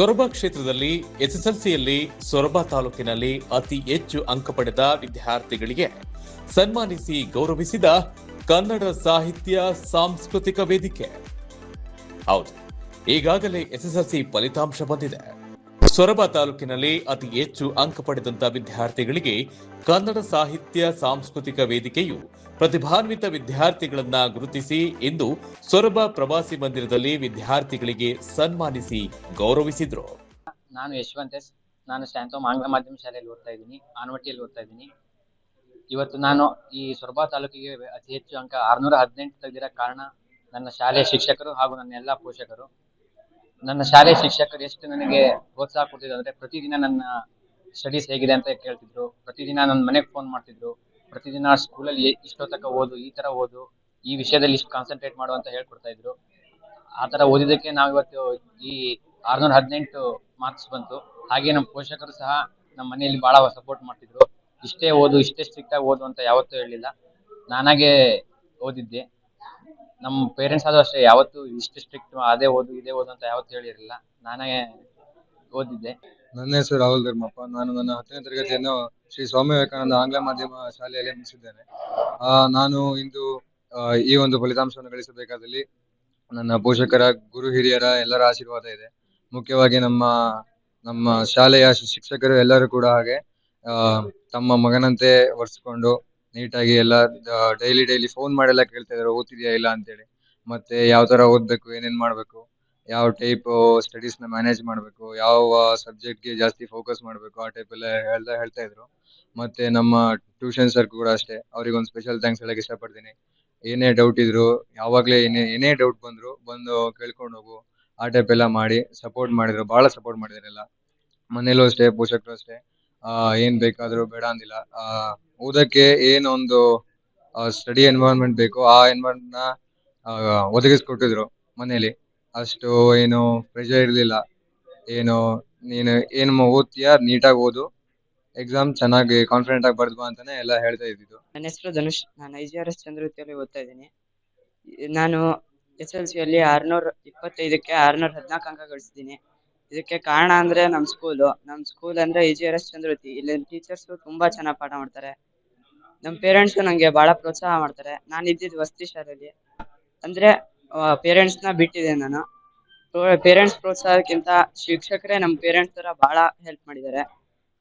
ಸೊರಬ ಕ್ಷೇತ್ರದಲ್ಲಿ ಎಸ್ಎಸ್ಎಲ್ಸಿಯಲ್ಲಿ ಸೊರಬ ತಾಲೂಕಿನಲ್ಲಿ ಅತಿ ಹೆಚ್ಚು ಅಂಕ ಪಡೆದ ವಿದ್ಯಾರ್ಥಿಗಳಿಗೆ ಸನ್ಮಾನಿಸಿ ಗೌರವಿಸಿದ ಕನ್ನಡ ಸಾಹಿತ್ಯ ಸಾಂಸ್ಕೃತಿಕ ವೇದಿಕೆ. ಹೌದು, ಈಗಾಗಲೇ ಎಸ್ಎಸ್ಎಲ್ಸಿ ಫಲಿತಾಂಶ ಬಂದಿದೆ. ಸೊರಬ ತಾಲೂಕಿನಲ್ಲಿ ಅತಿ ಹೆಚ್ಚು ಅಂಕ ಪಡೆದಂತ ವಿದ್ಯಾರ್ಥಿಗಳಿಗೆ ಕನ್ನಡ ಸಾಹಿತ್ಯ ಸಾಂಸ್ಕೃತಿಕ ವೇದಿಕೆಯು ಪ್ರತಿಭಾನ್ವಿತ ವಿದ್ಯಾರ್ಥಿಗಳನ್ನ ಗುರುತಿಸಿ ಇಂದು ಸೊರಬ ಪ್ರವಾಸಿ ಮಂದಿರದಲ್ಲಿ ವಿದ್ಯಾರ್ಥಿಗಳಿಗೆ ಸನ್ಮಾನಿಸಿ ಗೌರವಿಸಿದ್ರು. ನಾನು ಯಶವಂತ್ ಎಸ್. ನಾನು ಶಾಂತೋಮ್ ಆಂಗ್ಲ ಮಾಧ್ಯಮ ಶಾಲೆಯಲ್ಲಿ ಓದ್ತಾ ಇದ್ದೀನಿ, ಆನವಟ್ಟಿಯಲ್ಲಿ ಓದ್ತಾ ಇದ್ದೀನಿ. ಇವತ್ತು ನಾನು ಈ ಸೊರಬ ತಾಲೂಕಿಗೆ ಅತಿ ಹೆಚ್ಚು ಅಂಕ 618 ತೆಗೆದಿರೋ ಕಾರಣ ನನ್ನ ಶಾಲೆಯ ಶಿಕ್ಷಕರು ಹಾಗೂ ನನ್ನ ಎಲ್ಲ ಪೋಷಕರು. ನನ್ನ ಶಾಲೆಯ ಶಿಕ್ಷಕರು ಎಷ್ಟು ನನಗೆ ಪ್ರೋತ್ಸಾಹ ಕೊಡ್ತಿದ್ರು ಅಂದ್ರೆ, ಪ್ರತಿದಿನ ನನ್ನ ಸ್ಟಡೀಸ್ ಹೇಗಿದೆ ಅಂತ ಕೇಳ್ತಿದ್ರು. ಪ್ರತಿದಿನ ನನ್ನ ಮನೆಗೆ ಫೋನ್ ಮಾಡ್ತಿದ್ರು. ಪ್ರತಿದಿನ ಸ್ಕೂಲಲ್ಲಿ ಇಷ್ಟೊತ್ತಕ ಓದು, ಈ ತರ ಓದು, ಈ ವಿಷಯದಲ್ಲಿ ಇಷ್ಟು ಕಾನ್ಸಂಟ್ರೇಟ್ ಮಾಡು ಅಂತ ಹೇಳ್ಕೊಡ್ತಾ ಇದ್ರು. ಆ ತರ ಓದಿದ್ದಕ್ಕೆ ನಾವು ಇವತ್ತು ಈ 618 ಮಾರ್ಕ್ಸ್ ಬಂತು. ಹಾಗೆ ನಮ್ಮ ಪೋಷಕರು ಸಹ ನಮ್ಮ ಮನೆಯಲ್ಲಿ ಬಹಳ ಸಪೋರ್ಟ್ ಮಾಡ್ತಿದ್ರು. ಇಷ್ಟೇ ಓದು, ಇಷ್ಟೇ ಸ್ಟ್ರಿಕ್ಟ್ ಆಗಿ ಓದು ಅಂತ ಯಾವತ್ತೂ ಹೇಳಿಲ್ಲ. ನಾನಾಗೆ ಓದಿದ್ದೆ. ನಮ್ಮ ಪೇರೆಂಟ್ಸ್ ಆದ್ರೂ ಅಷ್ಟೇ ಯಾವತ್ತು ಇಷ್ಟು ಸ್ಟ್ರಿಕ್ಟ್ ಅದೇ ಓದು ಇದೇ ಓದು ಅಂತ ಯಾವತ್ತೂ ಹೇಳಿರಲಿಲ್ಲ. ನಾನೇ ಓದಿದ್ದೆ. ನನ್ನ ಹೆಸರು ರಾಹುಲ್ ಧರ್ಮಪ್ಪ. ನಾನು ನನ್ನ 10ನೇ ತರಗತಿಯನ್ನು ಶ್ರೀ ಸ್ವಾಮಿ ವಿವೇಕಾನಂದ ಆಂಗ್ಲ ಮಾಧ್ಯಮ ಶಾಲೆಯಲ್ಲಿ ಮುಗಿಸಿದ್ದೇನೆ. ನಾನು ಇಂದು ಈ ಒಂದು ಫಲಿತಾಂಶವನ್ನು ಗಳಿಸಬೇಕಾದಲ್ಲಿ ನನ್ನ ಪೋಷಕರ, ಗುರು ಹಿರಿಯರ ಎಲ್ಲರ ಆಶೀರ್ವಾದ ಇದೆ. ಮುಖ್ಯವಾಗಿ ನಮ್ಮ ಶಾಲೆಯ ಶಿಕ್ಷಕರು ಎಲ್ಲರೂ ಕೂಡ ಹಾಗೆ ತಮ್ಮ ಮಗನಂತೆ ವರ್ಸ್ಕೊಂಡು ನೀಟಾಗಿ ಎಲ್ಲ ಡೈಲಿ ಫೋನ್ ಮಾಡೆಲ್ಲ ಕೇಳ್ತಾ ಇದ್ರು, ಓದ್ತಿದ್ಯಾ ಇಲ್ಲ ಅಂತೇಳಿ, ಮತ್ತೆ ಯಾವ ತರ ಓದ್ಬೇಕು, ಏನೇನ್ ಮಾಡ್ಬೇಕು, ಯಾವ ಟೈಪ್ ಸ್ಟಡೀಸ್ ನ ಮ್ಯಾನೇಜ್ ಮಾಡ್ಬೇಕು, ಯಾವ ಸಬ್ಜೆಕ್ಟ್ಗೆ ಜಾಸ್ತಿ ಫೋಕಸ್ ಮಾಡ್ಬೇಕು, ಆ ಟೈಪ್ ಎಲ್ಲ ಹೇಳ್ತಾ ಇದ್ರು. ಮತ್ತೆ ನಮ್ಮ ಟ್ಯೂಷನ್ ಸರ್ ಕೂಡ ಅಷ್ಟೇ, ಅವ್ರಿಗೆ ಒಂದು ಸ್ಪೆಷಲ್ ಥ್ಯಾಂಕ್ಸ್ ಹೇಳಕ್ ಇಷ್ಟಪಡ್ತೀನಿ. ಏನೇ ಡೌಟ್ ಇದ್ರು, ಯಾವಾಗ್ಲೇ ಏನೇ ಡೌಟ್ ಬಂದು ಕೇಳ್ಕೊಂಡು ಹೋಗು, ಆ ಟೈಪ್ ಎಲ್ಲ ಮಾಡಿ ಸಪೋರ್ಟ್ ಮಾಡಿದ್ರು, ಬಹಳ ಸಪೋರ್ಟ್ ಮಾಡಿದ್ರು ಎಲ್ಲ. ಮನೇಲೂ ಅಷ್ಟೇ, ಪೋಷಕರು ಅಷ್ಟೇ, ಏನ್ ಬೇಕಾದ್ರೂ ಬೇಡ ಅಂದಿಲ್ಲ. ಓದಕ್ಕೆ ಏನೊಂದು ಸ್ಟಡಿ ಎನ್ವೈರನ್ಮೆಂಟ್ ಬೇಕು, ಆ ಎನ್ವೈರನ್ಮೆಂಟ್ ನ ಒದಗಿಸ್ಕೊಟ್ಟಿದ್ರು ಮನೇಲಿ. ಅಷ್ಟು ಏನು ಪ್ರೆಷರ್ ಇರ್ಲಿಲ್ಲ. ನೀನು ಓದ್ತೀಯಾ, ನೀಟಾಗಿ ಓದು, ಎಕ್ಸಾಮ್ ಚೆನ್ನಾಗಿ ಕಾನ್ಫಿಡೆಂಟ್ ಆಗಿ ಬರ್ದ್ಬಾ ಅಂತಾನೆ ಎಲ್ಲ ಹೇಳ್ತಾ ಇದ್ದಿದ್ದು. ನನ್ನ ಹೆಸರು ಧನುಷ್. ನಾನು IGRS ಚಂದ್ರವತಿಯಲ್ಲಿ ಓದ್ತಾ ಇದ್ದೀನಿ. ನಾನು SSLC ಯಲ್ಲಿ 625ಕ್ಕೆ 614 ಅಂಕ ಗಳಿಸಿದ್ದೀನಿ. ಇದಕ್ಕೆ ಕಾರಣ ಅಂದ್ರೆ ನಮ್ಮ ಸ್ಕೂಲ್ ಅಂದ್ರೆ IGRS ಚಂದ್ರವತಿ. ಇಲ್ಲಿ ಟೀಚರ್ಸ್ ತುಂಬಾ ಚೆನ್ನಾಗಿ ಪಾಠ ಮಾಡ್ತಾರೆ. ನಮ್ಮ ಪೇರೆಂಟ್ಸ್ ನಂಗೆ ಬಹಳ ಪ್ರೋತ್ಸಾಹ ಮಾಡ್ತಾರೆ. ನಾನು ಇದ್ದಿದ್ದು ವಸತಿ ಶಾಲೆಯಲ್ಲಿ, ಅಂದ್ರೆ ಪೇರೆಂಟ್ಸ್ ನ ಬಿಟ್ಟಿದೆ ನಾನು. ಪೇರೆಂಟ್ಸ್ ಪ್ರೋತ್ಸಾಹಕ್ಕಿಂತ ಶಿಕ್ಷಕರೇ ನಮ್ಮ ಪೇರೆಂಟ್ಸ್ ತರ ಬಹಳ ಹೆಲ್ಪ್ ಮಾಡಿದ್ದಾರೆ.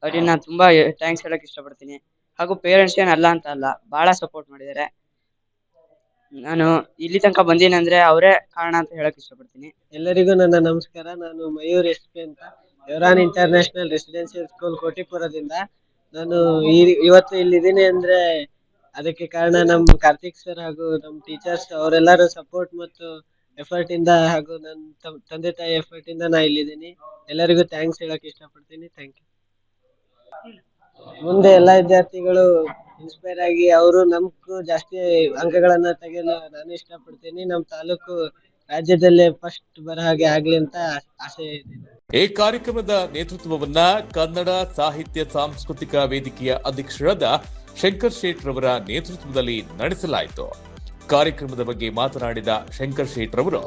ಅವ್ರಿಗೆ ನಾನು ತುಂಬಾ ಥ್ಯಾಂಕ್ಸ್ ಹೇಳಕ್ ಇಷ್ಟಪಡ್ತೀನಿ. ಹಾಗೂ ಪೇರೆಂಟ್ಸ್ ಏನಲ್ಲ ಅಂತ ಅಲ್ಲ, ಬಹಳ ಸಪೋರ್ಟ್ ಮಾಡಿದ್ದಾರೆ. ನಾನು ಇಲ್ಲಿ ತನಕ ಬಂದೀನಿ ಅಂದ್ರೆ ಅವರೇ ಕಾರಣ ಅಂತ ಹೇಳಕ್ ಇಷ್ಟಪಡ್ತೀನಿ. ಎಲ್ಲರಿಗೂ ನನ್ನ ನಮಸ್ಕಾರ. ನಾನು ಮಯೂರ್ SP ಅಂತ, ಎವರಾನ್ ಇಂಟರ್ನ್ಯಾಷನಲ್ ರೆಸಿಡೆನ್ಸಿಯಲ್ ಸ್ಕೂಲ್ ಕೋಟಿಪುರದಿಂದ. ನಾನು ಇವತ್ತು ಇಲ್ಲಿದ್ದೀನಿ ಅಂದ್ರೆ ಅದಕ್ಕೆ ಕಾರಣ ನಮ್ಮ ಕಾರ್ತಿಕ್ ಸರ್ ಹಾಗೂ ನಮ್ಮ ಟೀಚರ್ಸ್, ಅವರೆಲ್ಲರೂ ಸಪೋರ್ಟ್ ಮತ್ತು ಎಫರ್ಟ್ ಇಂದ ಹಾಗೂ ನನ್ನ ತಂದೆ ತಾಯಿ ಎಫರ್ಟ್ ಇಂದ ನಾ ಇಲ್ಲಿದ್ದೀನಿ. ಎಲ್ಲರಿಗೂ ಥ್ಯಾಂಕ್ಸ್ ಹೇಳಕ್ ಇಷ್ಟಪಡ್ತೀನಿ. Thank you. ಮುಂದೆ ಎಲ್ಲಾ ವಿದ್ಯಾರ್ಥಿಗಳು ಇನ್ಸ್ಪೈರ್ ಆಗಿ ಅವರು ನಮ್ಗೂ ಜಾಸ್ತಿ ಅಂಕಗಳನ್ನ ತೆಗೆಯಲು ನಾನು ಇಷ್ಟಪಡ್ತೀನಿ. ನಮ್ಮ ತಾಲೂಕು ರಾಜ್ಯದಲ್ಲೇ ಫಸ್ಟ್ ಬರೋ ಹಾಗೆ ಆಗ್ಲಿ ಅಂತ ಆಸೆ ಇದೆ. ಈ ಕಾರ್ಯಕ್ರಮದ ನೇತೃತ್ವವನ್ನ ಕನ್ನಡ ಸಾಹಿತ್ಯ ಸಾಂಸ್ಕೃತಿಕ ವೇದಿಕೆಯ ಅಧ್ಯಕ್ಷರಾದ ಶಂಕರ್ ಶೇಟ್ ರವರ ನೇತೃತ್ವದಲ್ಲಿ ನಡೆಸಲಾಯಿತು. ಕಾರ್ಯಕ್ರಮದ ಬಗ್ಗೆ ಮಾತನಾಡಿದ ಶಂಕರ್ ಶೇಟ್ ರವರು,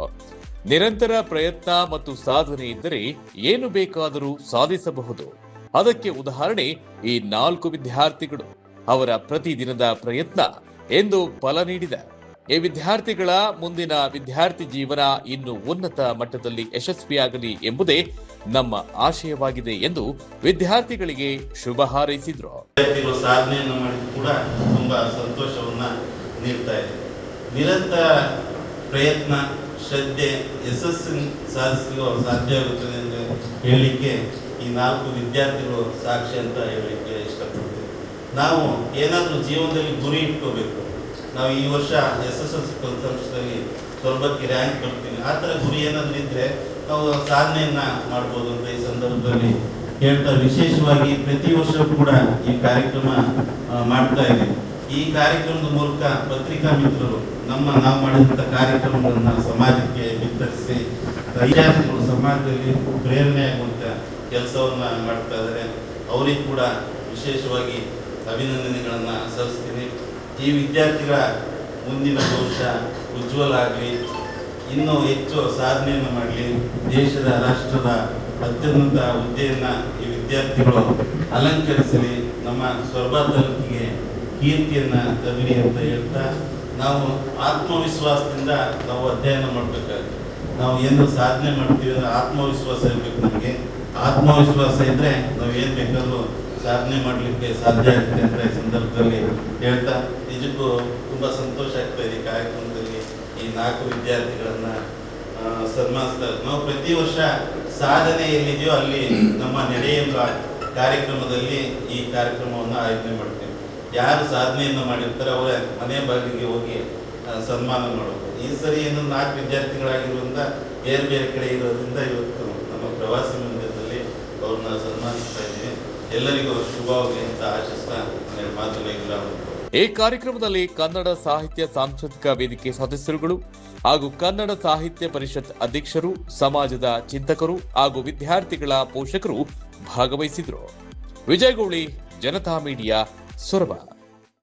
ನಿರಂತರ ಪ್ರಯತ್ನ ಮತ್ತು ಸಾಧನೆ ಇದ್ದರೆ ಏನು ಬೇಕಾದರೂ ಸಾಧಿಸಬಹುದು. ಅದಕ್ಕೆ ಉದಾಹರಣೆ ಈ 4 ವಿದ್ಯಾರ್ಥಿಗಳು. ಅವರ ಪ್ರತಿದಿನದ ಪ್ರಯತ್ನ ಎಂದು ಫಲ ನೀಡಿದೆ. ಈ ವಿದ್ಯಾರ್ಥಿಗಳ ಮುಂದಿನ ವಿದ್ಯಾರ್ಥಿ ಜೀವನ ಇನ್ನು ಉನ್ನತ ಮಟ್ಟದಲ್ಲಿ ಯಶಸ್ವಿಯಾಗಲಿ ಎಂಬುದೇ ನಮ್ಮ ಆಶಯವಾಗಿದೆ ಎಂದು ವಿದ್ಯಾರ್ಥಿಗಳಿಗೆ ಶುಭ ಹಾರೈಸಿದ್ರು. ಸಾಧನೆಯನ್ನು ಮಾಡಿದ್ದು ಕೂಡ ತುಂಬಾ ಸಂತೋಷವನ್ನ ನೀಡ್ತಾ ಇದೆ. ನಿರಂತರ ಪ್ರಯತ್ನ, ಶ್ರದ್ಧೆ, ಯಶಸ್ಸು ಸಾಧಿಸಲು ಸಾಧ್ಯವಾಗುತ್ತದೆ ಎಂದು ಹೇಳಲಿಕ್ಕೆ ಈ 4 ವಿದ್ಯಾರ್ಥಿಗಳು ಸಾಕ್ಷಿ ಅಂತ ಹೇಳಲಿಕ್ಕೆ ಇಷ್ಟಪಡ್ತೀವಿ. ನಾವು ಏನಾದರೂ ಜೀವನದಲ್ಲಿ ಗುರಿ ಇಟ್ಕೋಬೇಕು. ನಾವು ಈ ವರ್ಷ SSLC ಫಲಿತಾಂಶದಲ್ಲಿ ಸೊರಬಕ್ಕೆ ರ್ಯಾಂಕ್ ಬರ್ತೀವಿ, ಆ ಥರ ಗುರಿ ಏನಾದರೂ ಇದ್ದರೆ ನಾವು ಸಾಧನೆಯನ್ನ ಮಾಡ್ಬೋದು ಅಂತ ಈ ಸಂದರ್ಭದಲ್ಲಿ ಹೇಳ್ತಾ, ವಿಶೇಷವಾಗಿ ಪ್ರತಿ ವರ್ಷ ಕೂಡ ಈ ಕಾರ್ಯಕ್ರಮ ಮಾಡ್ತಾ ಇದ್ದೀವಿ. ಈ ಕಾರ್ಯಕ್ರಮದ ಮೂಲಕ ಪತ್ರಿಕಾ ಮಿತ್ರರು ನಾವು ಮಾಡಿದಂಥ ಕಾರ್ಯಕ್ರಮಗಳನ್ನ ಸಮಾಜಕ್ಕೆ ವಿತರಿಸಿ ವಿದ್ಯಾರ್ಥಿಗಳು ಸಮಾಜದಲ್ಲಿ ಪ್ರೇರಣೆಯಾಗುವಂಥ ಕೆಲಸವನ್ನ ಮಾಡ್ತಾ ಇದ್ದಾರೆ. ಅವರಿಗೆ ಕೂಡ ವಿಶೇಷವಾಗಿ ಅಭಿನಂದನೆಗಳನ್ನು ಸಲ್ಲಿಸ್ತೀನಿ. ಈ ವಿದ್ಯಾರ್ಥಿಗಳ ಮುಂದಿನ ಭವಿಷ್ಯ ಉಜ್ವಲ ಆಗಲಿ, ಇನ್ನೂ ಹೆಚ್ಚು ಸಾಧನೆಯನ್ನು ಮಾಡಲಿ, ದೇಶದ ರಾಷ್ಟ್ರದ ಅತ್ಯುನ್ನತ ಹುದ್ದೆಯನ್ನು ಈ ವಿದ್ಯಾರ್ಥಿಗಳು ಅಲಂಕರಿಸಲಿ, ನಮ್ಮ ಸೊರಬ ತಾಲೂಕಿಗೆ ಕೀರ್ತಿಯನ್ನು ತರಲಿ ಅಂತ ಹೇಳ್ತಾ, ನಾವು ಆತ್ಮವಿಶ್ವಾಸದಿಂದ ನಾವು ಅಧ್ಯಯನ ಮಾಡಬೇಕಾಗುತ್ತೆ. ನಾವು ಏನು ಸಾಧನೆ ಮಾಡ್ತೀವಿ ಅಂದರೆ ಆತ್ಮವಿಶ್ವಾಸ ಇರಬೇಕು. ನಮಗೆ ಆತ್ಮವಿಶ್ವಾಸ ಇದ್ದರೆ ನಾವು ಏನು ಬೇಕಾದರೂ ಸಾಧನೆ ಮಾಡಲಿಕ್ಕೆ ಸಾಧ್ಯ ಆಗುತ್ತೆ ಅಂತ ಈ ಸಂದರ್ಭದಲ್ಲಿ ಹೇಳ್ತಾ, ನಿಜಕ್ಕೂ ತುಂಬ ಸಂತೋಷ ಆಗ್ತಾ ಇದೆ. ಕಾರ್ಯಕ್ರಮದಲ್ಲಿ ಈ 4 ವಿದ್ಯಾರ್ಥಿಗಳನ್ನು ಸನ್ಮಾನಿಸ್ತಾರೆ. ನಾವು ಪ್ರತಿ ವರ್ಷ ಸಾಧನೆ ಎಲ್ಲಿದೆಯೋ ಅಲ್ಲಿ ನಮ್ಮ ನಡೆಯುವ ಕಾರ್ಯಕ್ರಮದಲ್ಲಿ ಈ ಕಾರ್ಯಕ್ರಮವನ್ನು ಆಯೋಜನೆ ಮಾಡ್ತೇವೆ. ಯಾರು ಸಾಧನೆಯನ್ನು ಮಾಡಿರ್ತಾರೆ ಅವರ ಮನೆ ಬಾಗಿಲಿಗೆ ಹೋಗಿ ಸನ್ಮಾನ ಮಾಡೋದು. ಈ ಸರಿ ಏನು 4 ವಿದ್ಯಾರ್ಥಿಗಳಾಗಿರುವಂಥ ಬೇರೆ ಬೇರೆ ಕಡೆ ಇರೋದ್ರಿಂದ ಇವತ್ತು ನಮ್ಮ ಪ್ರವಾಸಿ ಮಂದಿರದಲ್ಲಿ ಅವ್ರನ್ನ ಸನ್ಮಾನಿಸ್ತಾ ಇದ್ದೀವಿ. ಎಲ್ಲರಿಗೂ ಶುಭವಾಗಲಿ ಅಂತ ಆಶಿಸ್ತಾ ನನ್ನ ಮಾತುಗಳಿಗೆ. ಈ ಕಾರ್ಯಕ್ರಮದಲ್ಲಿ ಕನ್ನಡ ಸಾಹಿತ್ಯ ಸಾಂಸ್ಕೃತಿಕ ವೇದಿಕೆ ಸದಸ್ಯರುಗಳು ಹಾಗೂ ಕನ್ನಡ ಸಾಹಿತ್ಯ ಪರಿಷತ್ ಅಧ್ಯಕ್ಷರು, ಸಮಾಜದ ಚಿಂತಕರು ಹಾಗೂ ವಿದ್ಯಾರ್ಥಿಗಳ ಪೋಷಕರು ಭಾಗವಹಿಸಿದರು. ವಿಜಯಗೌಳಿ, ಜನತಾ ಮೀಡಿಯಾ, ಸೊರಬ.